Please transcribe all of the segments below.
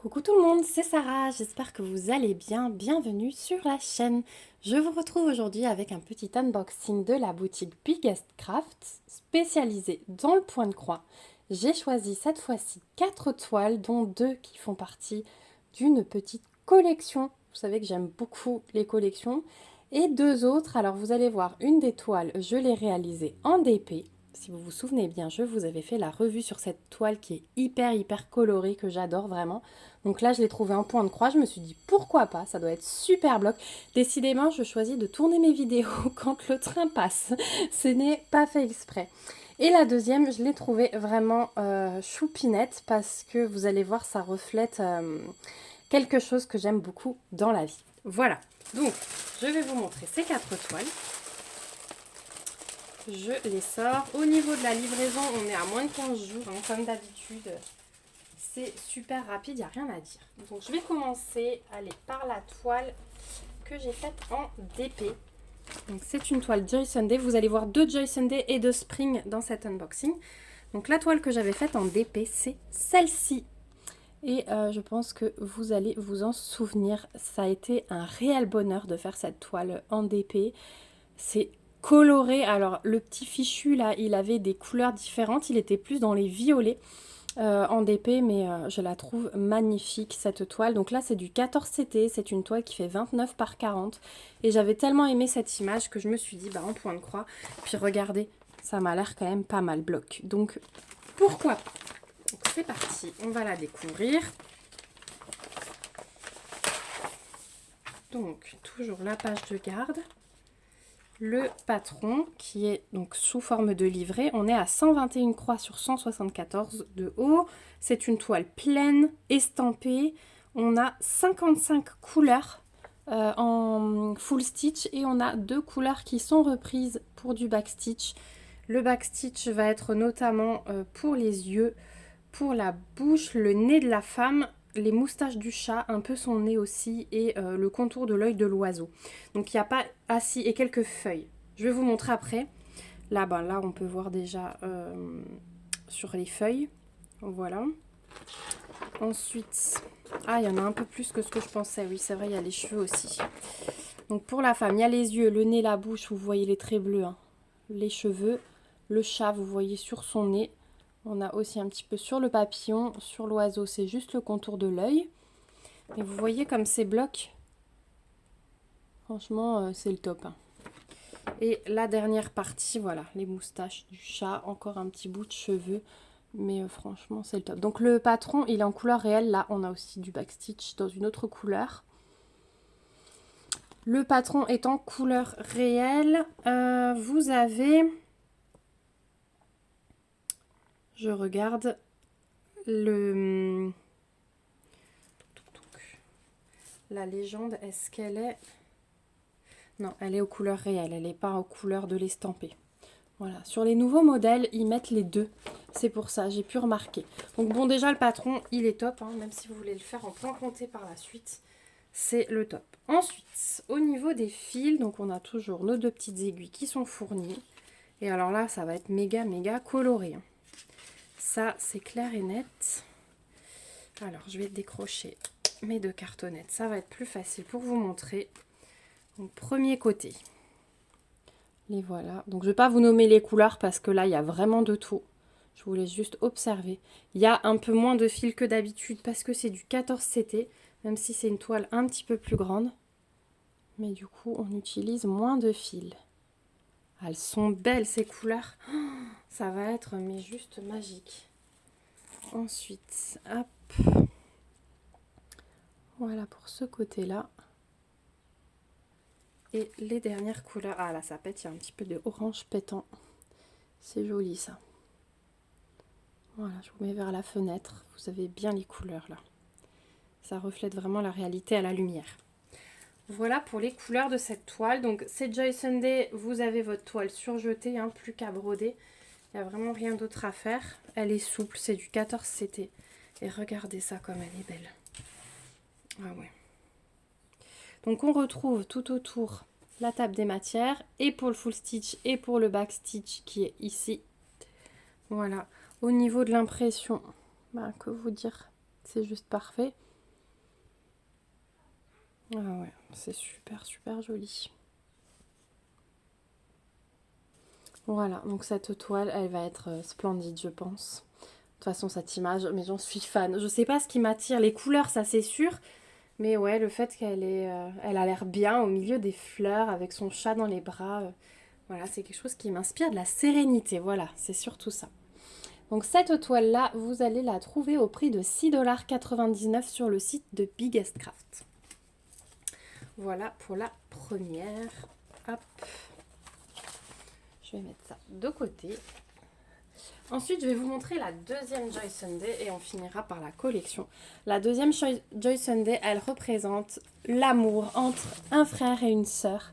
Coucou tout le monde, c'est Sarah, j'espère que vous allez bien, bienvenue sur la chaîne. Je vous retrouve aujourd'hui avec un petit unboxing de la boutique Biggest Craft, spécialisée dans le point de croix. J'ai choisi cette fois-ci 4 toiles, dont 2 qui font partie d'une petite collection. Vous savez que j'aime beaucoup les collections. Et 2 autres, alors vous allez voir, une des toiles, je l'ai réalisée en DP. Si vous vous souvenez bien, je vous avais fait la revue sur cette toile qui est hyper colorée, que j'adore vraiment. Donc là, je l'ai trouvé en point de croix. Je me suis dit, pourquoi pas, ça doit être super bloc. Décidément, je choisis de tourner mes vidéos quand le train passe. Ce n'est pas fait exprès. Et la deuxième, je l'ai trouvée vraiment choupinette parce que vous allez voir, ça reflète quelque chose que j'aime beaucoup dans la vie. Voilà, donc je vais vous montrer ces 4 toiles. Je les sors. Au niveau de la livraison, on est à moins de 15 jours, hein, comme d'habitude. C'est super rapide, il n'y a rien à dire. Donc je vais commencer par la toile que j'ai faite en DP. Donc c'est une toile Joy Sunday. Vous allez voir 2 Joy Sunday et 2 Spring dans cet unboxing. Donc la toile que j'avais faite en DP, c'est celle-ci. Et je pense que vous allez vous en souvenir. Ça a été un réel bonheur de faire cette toile en DP. C'est coloré. Alors le petit fichu là, il avait des couleurs différentes. Il était plus dans les violets en DP, mais je la trouve magnifique cette toile. Donc là c'est du 14CT, c'est une toile qui fait 29 par 40. Et j'avais tellement aimé cette image que je me suis dit, bah en point de croix. Puis regardez, ça m'a l'air quand même pas mal bloc. Donc pourquoi pas. Donc c'est parti, on va la découvrir. Donc toujours la page de garde. Le patron qui est donc sous forme de livret. On est à 121 croix sur 174 de haut. C'est une toile pleine, estampée. On a 55 couleurs en full stitch et on a 2 couleurs qui sont reprises pour du backstitch. Le backstitch va être notamment pour les yeux, pour la bouche, le nez de la femme, les moustaches du chat, un peu son nez aussi, et le contour de l'œil de l'oiseau. Donc il n'y a pas assis et quelques feuilles. Je vais vous montrer après. Là, là on peut voir déjà sur les feuilles. Voilà. Ensuite, il y en a un peu plus que ce que je pensais. Oui, c'est vrai, il y a les cheveux aussi. Donc pour la femme, il y a les yeux, le nez, la bouche, vous voyez les traits bleus, hein. Les cheveux, le chat, vous voyez sur son nez. On a aussi un petit peu sur le papillon, sur l'oiseau, c'est juste le contour de l'œil. Et vous voyez comme ces blocs, franchement, c'est le top, hein. Et la dernière partie, voilà, les moustaches du chat, encore un petit bout de cheveux. Mais franchement, c'est le top. Donc le patron, il est en couleur réelle. Là, on a aussi du backstitch dans une autre couleur. Le patron est en couleur réelle. Vous avez... Je regarde la légende, est-ce qu'elle est... Non, elle est aux couleurs réelles, elle n'est pas aux couleurs de l'estampé. Voilà, sur les nouveaux modèles, ils mettent les deux. C'est pour ça, j'ai pu remarquer. Donc bon, déjà le patron, il est top, hein, même si vous voulez le faire en point compté par la suite. C'est le top. Ensuite, au niveau des fils, donc on a toujours nos 2 petites aiguilles qui sont fournies. Et alors là, ça va être méga coloré, hein. Ça, c'est clair et net. Alors, je vais décrocher mes 2 cartonnettes. Ça va être plus facile pour vous montrer. Donc, premier côté. Les voilà. Donc, je ne vais pas vous nommer les couleurs parce que là, il y a vraiment de tout. Je vous laisse juste observer. Il y a un peu moins de fils que d'habitude parce que c'est du 14CT, même si c'est une toile un petit peu plus grande. Mais du coup, on utilise moins de fils. Elles sont belles, ces couleurs. Ça va être mais juste magique. Ensuite, hop. Voilà pour ce côté-là. Et les dernières couleurs. Ah là, ça pète, il y a un petit peu de orange pétant. C'est joli ça. Voilà, je vous mets vers la fenêtre. Vous avez bien les couleurs là. Ça reflète vraiment la réalité à la lumière. Voilà pour les couleurs de cette toile. Donc c'est Joy Sunday, vous avez votre toile surjetée, hein, plus qu'à broder. Il n'y a vraiment rien d'autre à faire. Elle est souple, c'est du 14CT. Et regardez ça comme elle est belle. Ah ouais. Donc on retrouve tout autour la table des matières et pour le full stitch et pour le back stitch qui est ici. Voilà. Au niveau de l'impression, que vous dire, c'est juste parfait. Ah ouais, c'est super, super joli. Voilà, donc cette toile, elle va être splendide, je pense. De toute façon, cette image, mais j'en suis fan. Je sais pas ce qui m'attire, les couleurs, ça c'est sûr. Mais ouais, le fait qu'elle elle a l'air bien au milieu des fleurs, avec son chat dans les bras. Voilà, c'est quelque chose qui m'inspire de la sérénité. Voilà, c'est surtout ça. Donc cette toile-là, vous allez la trouver au prix de 6,99 $ sur le site de Biggest Craft. Voilà pour la première. Hop. Je vais mettre ça de côté. Ensuite, je vais vous montrer la deuxième Joy Sunday et on finira par la collection. La deuxième Joy Sunday, elle représente l'amour entre un frère et une sœur.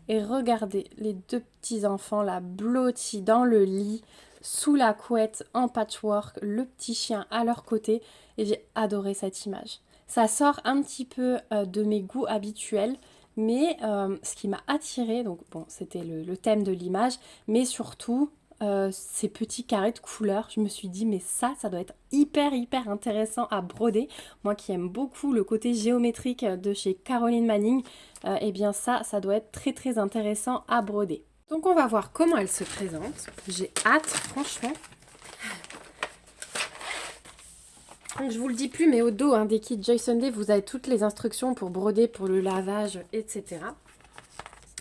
Et regardez les deux petits enfants là, blottis dans le lit, sous la couette, en patchwork, le petit chien à leur côté. Et j'ai adoré cette image. Ça sort un petit peu de mes goûts habituels. Mais ce qui m'a attirée, donc bon, c'était le thème de l'image, mais surtout ces petits carrés de couleurs, je me suis dit mais ça doit être hyper intéressant à broder. Moi qui aime beaucoup le côté géométrique de chez Caroline Manning, eh bien ça doit être très intéressant à broder. Donc on va voir comment elle se présente. J'ai hâte, franchement. Donc je vous le dis plus, mais au dos des kits Joy Sunday, vous avez toutes les instructions pour broder, pour le lavage, etc.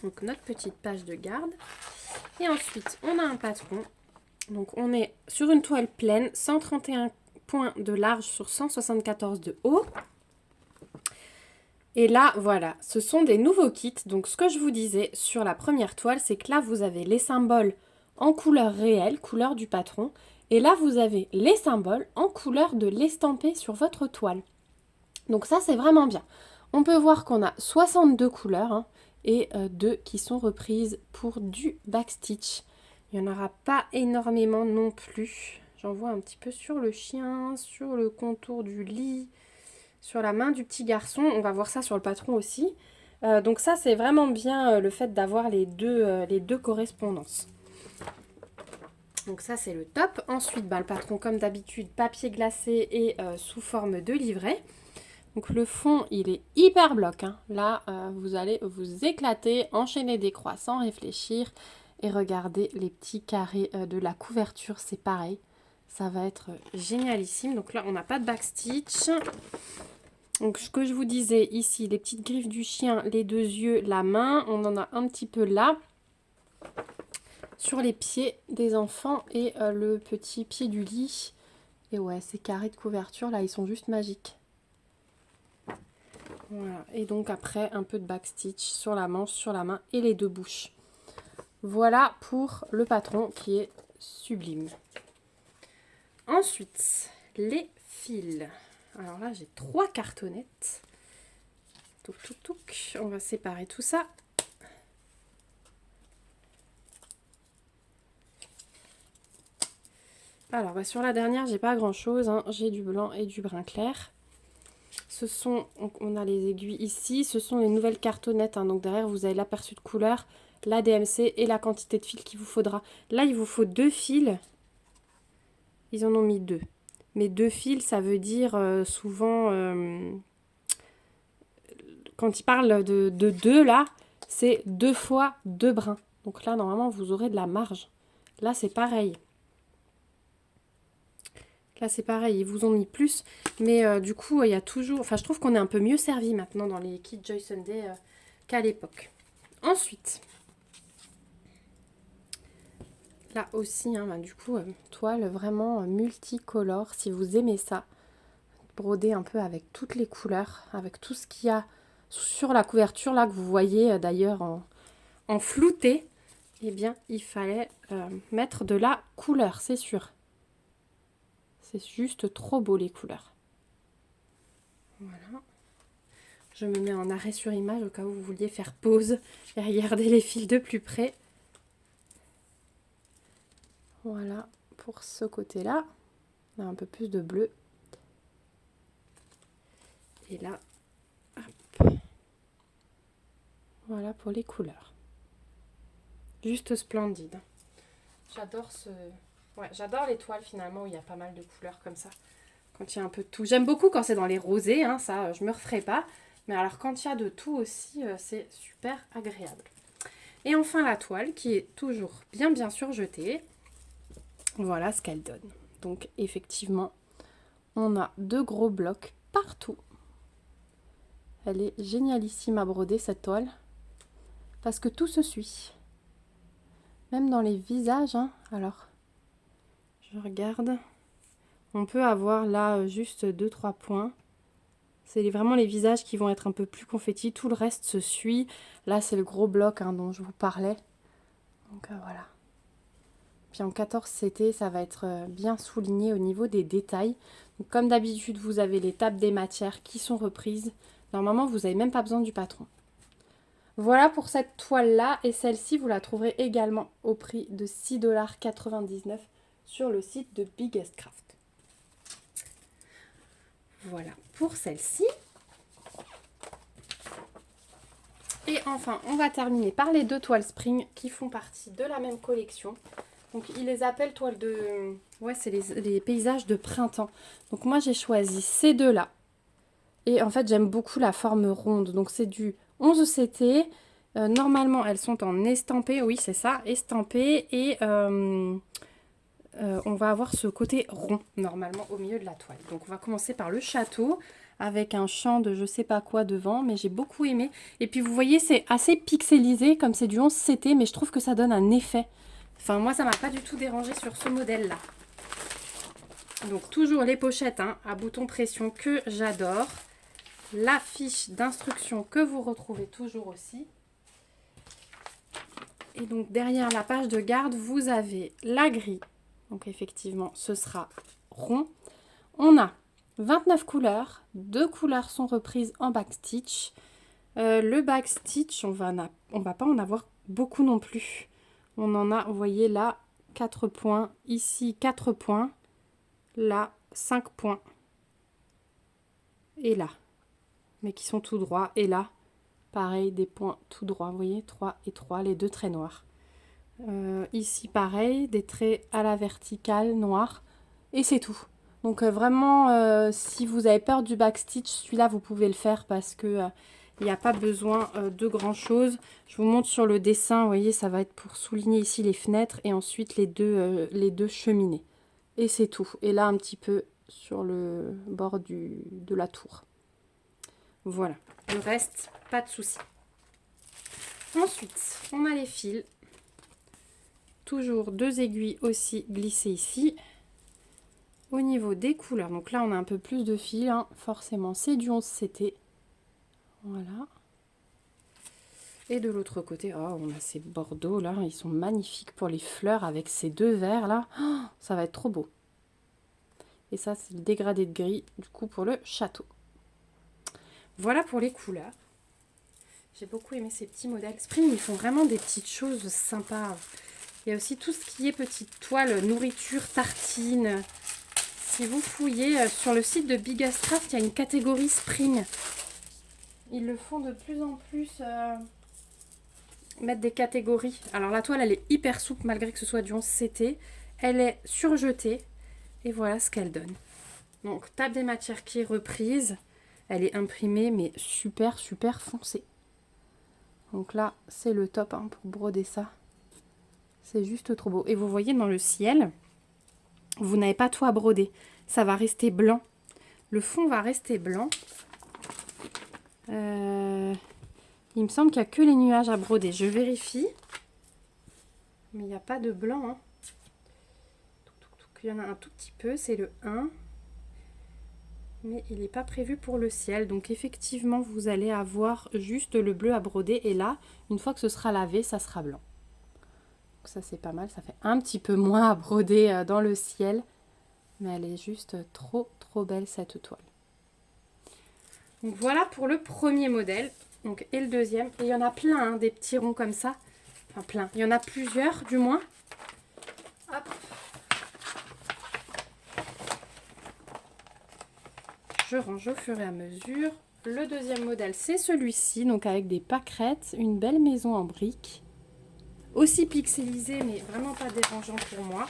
Donc notre petite page de garde. Et ensuite, on a un patron. Donc on est sur une toile pleine, 131 points de large sur 174 de haut. Et là, voilà, ce sont des nouveaux kits. Donc ce que je vous disais sur la première toile, c'est que là, vous avez les symboles en couleur réelle, couleur du patron. Et là, vous avez les symboles en couleur de l'estampé sur votre toile. Donc ça, c'est vraiment bien. On peut voir qu'on a 62 couleurs et 2 qui sont reprises pour du backstitch. Il n'y en aura pas énormément non plus. J'en vois un petit peu sur le chien, sur le contour du lit, sur la main du petit garçon. On va voir ça sur le patron aussi. Donc ça, c'est vraiment bien le fait d'avoir les deux correspondances. Donc ça, c'est le top. Ensuite, le patron, comme d'habitude, papier glacé et sous forme de livret. Donc le fond, il est hyper bloc. Là, vous allez vous éclater, enchaîner des croix sans réfléchir. Et regardez les petits carrés de la couverture, c'est pareil. Ça va être génialissime. Donc là, on n'a pas de backstitch. Donc ce que je vous disais ici, les petites griffes du chien, les deux yeux, la main. On en a un petit peu là. Sur les pieds des enfants et le petit pied du lit. Et ouais, ces carrés de couverture, là, ils sont juste magiques. Voilà, et donc après un peu de backstitch sur la manche, sur la main et les deux bouches. Voilà pour le patron qui est sublime. Ensuite, les fils. Alors là, j'ai 3 cartonnettes. On va séparer tout ça. Alors, sur la dernière, j'ai pas grand chose. J'ai du blanc et du brun clair. On a les aiguilles ici, ce sont les nouvelles cartonnettes. Donc derrière, vous avez l'aperçu de couleur, la DMC et la quantité de fils qu'il vous faudra. Là, il vous faut 2 fils. Ils en ont mis 2. Mais 2 fils, ça veut dire souvent, quand ils parlent de 2 là, c'est 2 fois 2 brins. Donc là, normalement, vous aurez de la marge. Là, c'est pareil. Là, c'est pareil, ils vous ont mis plus. Mais du coup, il y a toujours... Enfin, je trouve qu'on est un peu mieux servi maintenant dans les kits Joy Sunday qu'à l'époque. Ensuite, là aussi, du coup, toile vraiment multicolore. Si vous aimez ça, broder un peu avec toutes les couleurs, avec tout ce qu'il y a sur la couverture, là, que vous voyez d'ailleurs en flouté, eh bien, il fallait mettre de la couleur, c'est sûr. C'est juste trop beau les couleurs. Voilà. Je me mets en arrêt sur image au cas où vous vouliez faire pause et regarder les fils de plus près. Voilà pour ce côté-là. On a un peu plus de bleu. Et là, hop. Voilà pour les couleurs. Juste splendide. J'adore j'adore les toiles finalement où il y a pas mal de couleurs comme ça. Quand il y a un peu de tout. J'aime beaucoup quand c'est dans les rosés, ça je me referai pas. Mais alors quand il y a de tout aussi, c'est super agréable. Et enfin la toile qui est toujours bien surjetée. Voilà ce qu'elle donne. Donc effectivement, on a 2 gros blocs partout. Elle est génialissime à broder cette toile. Parce que tout se suit. Même dans les visages, hein. Alors, je regarde. On peut avoir là juste 2-3 points. C'est vraiment les visages qui vont être un peu plus confettis. Tout le reste se suit. Là, c'est le gros bloc hein, dont je vous parlais. Donc voilà. Puis en 14 CT, ça va être bien souligné au niveau des détails. Donc, comme d'habitude, vous avez les tables des matières qui sont reprises. Normalement, vous n'avez même pas besoin du patron. Voilà pour cette toile-là. Et celle-ci, vous la trouverez également au prix de 6,99 $ sur le site de Biggest Craft. Voilà pour celle-ci. Et enfin, on va terminer par les 2 toiles Spring qui font partie de la même collection. Donc, ils les appellent toiles de... Ouais, c'est les paysages de printemps. Donc, moi, j'ai choisi ces 2-là. Et en fait, j'aime beaucoup la forme ronde. Donc, c'est du 11 CT. Normalement, elles sont en estampé. Oui, c'est ça, estampé. Et on va avoir ce côté rond, normalement, au milieu de la toile. Donc, on va commencer par le château, avec un champ de je sais pas quoi devant. Mais j'ai beaucoup aimé. Et puis, vous voyez, c'est assez pixelisé, comme c'est du 11 CT. Mais je trouve que ça donne un effet. Enfin, moi, ça m'a pas du tout dérangé sur ce modèle-là. Donc, toujours les pochettes hein, à bouton pression que j'adore. La fiche d'instruction que vous retrouvez toujours aussi. Et donc, derrière la page de garde, vous avez la grille. Donc, effectivement, ce sera rond. On a 29 couleurs. 2 couleurs sont reprises en backstitch. Le backstitch, on va pas en avoir beaucoup non plus. On en a, vous voyez là, 4 points. Ici, 4 points. Là, 5 points. Et là. Mais qui sont tout droits. Et là, pareil, des points tout droits. Vous voyez, 3 et 3, les 2 traits noirs. Ici, pareil, des traits à la verticale noirs. Et c'est tout. Donc, vraiment, si vous avez peur du backstitch, celui-là, vous pouvez le faire parce que... il n'y a pas besoin de grand chose. Je vous montre sur le dessin, vous voyez, ça va être pour souligner ici les fenêtres et ensuite les deux cheminées. Et c'est tout. Et là, un petit peu sur le bord de la tour. Voilà. Le reste, pas de souci. Ensuite, on a les fils. Toujours 2 aiguilles aussi glissées ici. Au niveau des couleurs, donc là, on a un peu plus de fils. Hein. Forcément, c'est du 11 CT. Voilà. Et de l'autre côté, oh, on a ces bordeaux là, ils sont magnifiques pour les fleurs avec ces 2 verts là. Oh, ça va être trop beau. Et ça, c'est le dégradé de gris du coup pour le château. Voilà pour les couleurs. J'ai beaucoup aimé ces petits modèles. Spring, ils font vraiment des petites choses sympas. Il y a aussi tout ce qui est petite toile, nourriture, tartine. Si vous fouillez sur le site de Biggest Craft, il y a une catégorie Spring. Ils le font de plus en plus... mettre des catégories. Alors la toile elle est hyper souple malgré que ce soit du 11 CT. Elle est surjetée et voilà ce qu'elle donne. Donc table des matières qui est reprise. Elle est imprimée mais super foncée. Donc là c'est le top hein, pour broder ça. C'est juste trop beau. Et vous voyez dans le ciel, vous n'avez pas tout à broder. Ça va rester blanc. Le fond va rester blanc. Il me semble qu'il n'y a que les nuages à broder. Je vérifie. Mais il n'y a pas de blanc. Hein. Il y en a un tout petit peu. C'est le 1. Mais il n'est pas prévu pour le ciel. Donc effectivement, vous allez avoir juste le bleu à broder. Et là, une fois que ce sera lavé, ça sera blanc. Donc ça, c'est pas mal. Ça fait un petit peu moins à broder dans le ciel. Mais elle est juste trop belle cette toile. Donc voilà pour le premier modèle. Donc, et le deuxième. Et il y en a plein, hein, des petits ronds comme ça. Enfin, plein. Il y en a plusieurs, du moins. Hop. Je range au fur et à mesure. Le deuxième modèle, c'est celui-ci. Donc, avec des pâquerettes. Une belle maison en briques. Aussi pixelisée, mais vraiment pas dérangeant pour moi.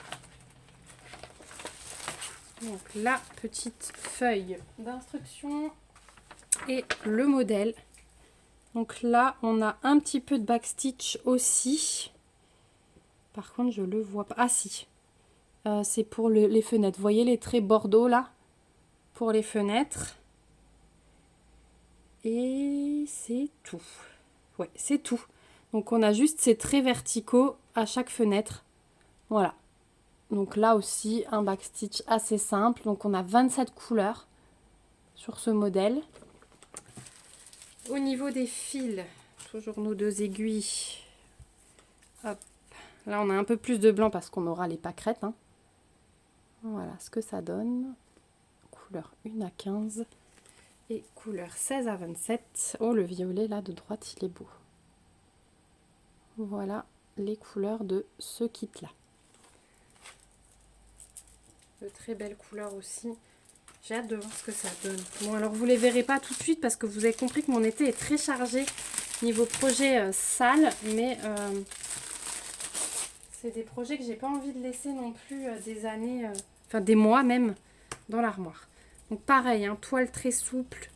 Donc, la petite feuille d'instruction. et le modèle. Donc là, on a un petit peu de backstitch aussi. Par contre, je le vois pas. Ah si, c'est pour les fenêtres. Vous voyez les traits bordeaux là? Pour les fenêtres. Et c'est tout. Ouais, c'est tout. Donc on a juste ces traits verticaux à chaque fenêtre. Voilà. Donc là aussi, un backstitch assez simple. Donc on a 27 couleurs sur ce modèle. Au niveau des fils, toujours nos 2 aiguilles. Hop. Là, on a un peu plus de blanc parce qu'on aura les pâquerettes. Hein. Voilà ce que ça donne. Couleur 1 à 15 et couleur 16 à 27. Oh, le violet là de droite, il est beau. Voilà les couleurs de ce kit là. De très belles couleurs aussi. J'ai hâte de voir ce que ça donne. Bon, alors vous les verrez pas tout de suite parce que vous avez compris que mon été est très chargé niveau projet salle, mais c'est des projets que j'ai pas envie de laisser non plus des années, enfin des mois même, dans l'armoire. Donc pareil, hein, toile très souple,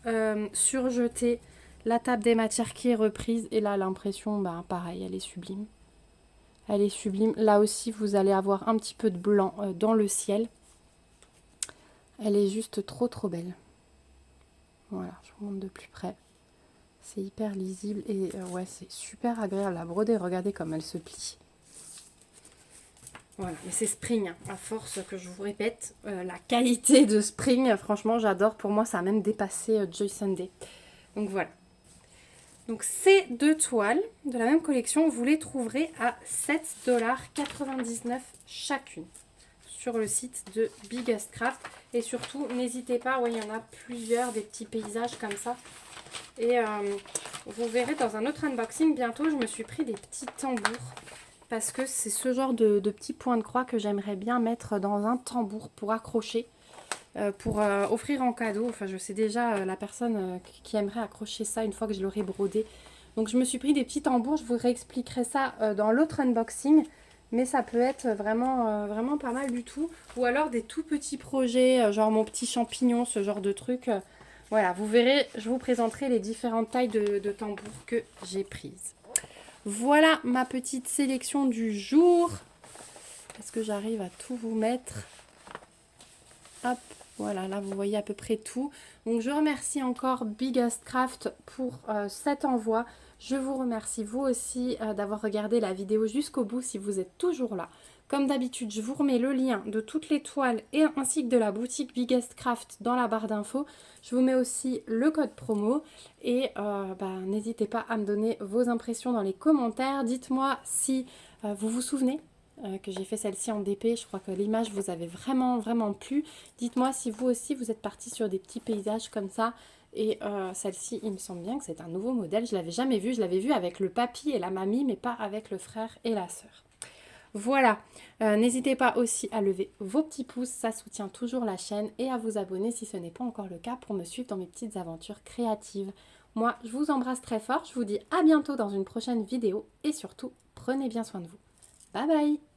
surjetée, la table des matières qui est reprise, et là l'impression, bah pareil, elle est sublime. Elle est sublime. Là aussi, vous allez avoir un petit peu de blanc dans le ciel. Elle est juste trop trop belle. Voilà, je vous montre de plus près. C'est hyper lisible et ouais, c'est super agréable à broder. Regardez comme elle se plie. Voilà, mais c'est Spring, hein, à force que je vous répète. La qualité de Spring, franchement, j'adore. Pour moi, ça a même dépassé Joy Sunday. Donc voilà. Donc ces 2 toiles de la même collection, vous les trouverez à 7,99 $ chacune sur le site de Biggest Craft. Et surtout, n'hésitez pas, ouais, il y en a plusieurs, des petits paysages comme ça. Et vous verrez dans un autre unboxing bientôt, je me suis pris des petits tambours. Parce que c'est ce genre de petits points de croix que j'aimerais bien mettre dans un tambour pour accrocher. Pour offrir en cadeau. Enfin, je sais déjà la personne qui aimerait accrocher ça une fois que je l'aurai brodé. Donc, je me suis pris des petits tambours. Je vous réexpliquerai ça dans l'autre unboxing. Mais ça peut être vraiment, vraiment pas mal du tout. Ou alors des tout petits projets, genre mon petit champignon, ce genre de truc. Voilà, vous verrez, je vous présenterai les différentes tailles de tambours que j'ai prises. Voilà ma petite sélection du jour. Est-ce que j'arrive à tout vous mettre? Hop. Voilà, là vous voyez à peu près tout. Donc je remercie encore Biggest Craft pour cet envoi. Je vous remercie vous aussi d'avoir regardé la vidéo jusqu'au bout si vous êtes toujours là. Comme d'habitude, je vous remets le lien de toutes les toiles et ainsi que de la boutique Biggest Craft dans la barre d'infos. Je vous mets aussi le code promo et n'hésitez pas à me donner vos impressions dans les commentaires. Dites-moi si vous vous souvenez que j'ai fait celle-ci en DP. Je crois que l'image vous avait vraiment plu. Dites-moi si vous aussi vous êtes parti sur des petits paysages comme ça. Et celle-ci, il me semble bien que c'est un nouveau modèle. Je l'avais jamais vu. Je l'avais vu avec le papy et la mamie, mais pas avec le frère et la sœur. Voilà. N'hésitez pas aussi à lever vos petits pouces. Ça soutient toujours la chaîne. Et à vous abonner si ce n'est pas encore le cas pour me suivre dans mes petites aventures créatives. Moi, je vous embrasse très fort. Je vous dis à bientôt dans une prochaine vidéo. Et surtout, prenez bien soin de vous. Bye bye!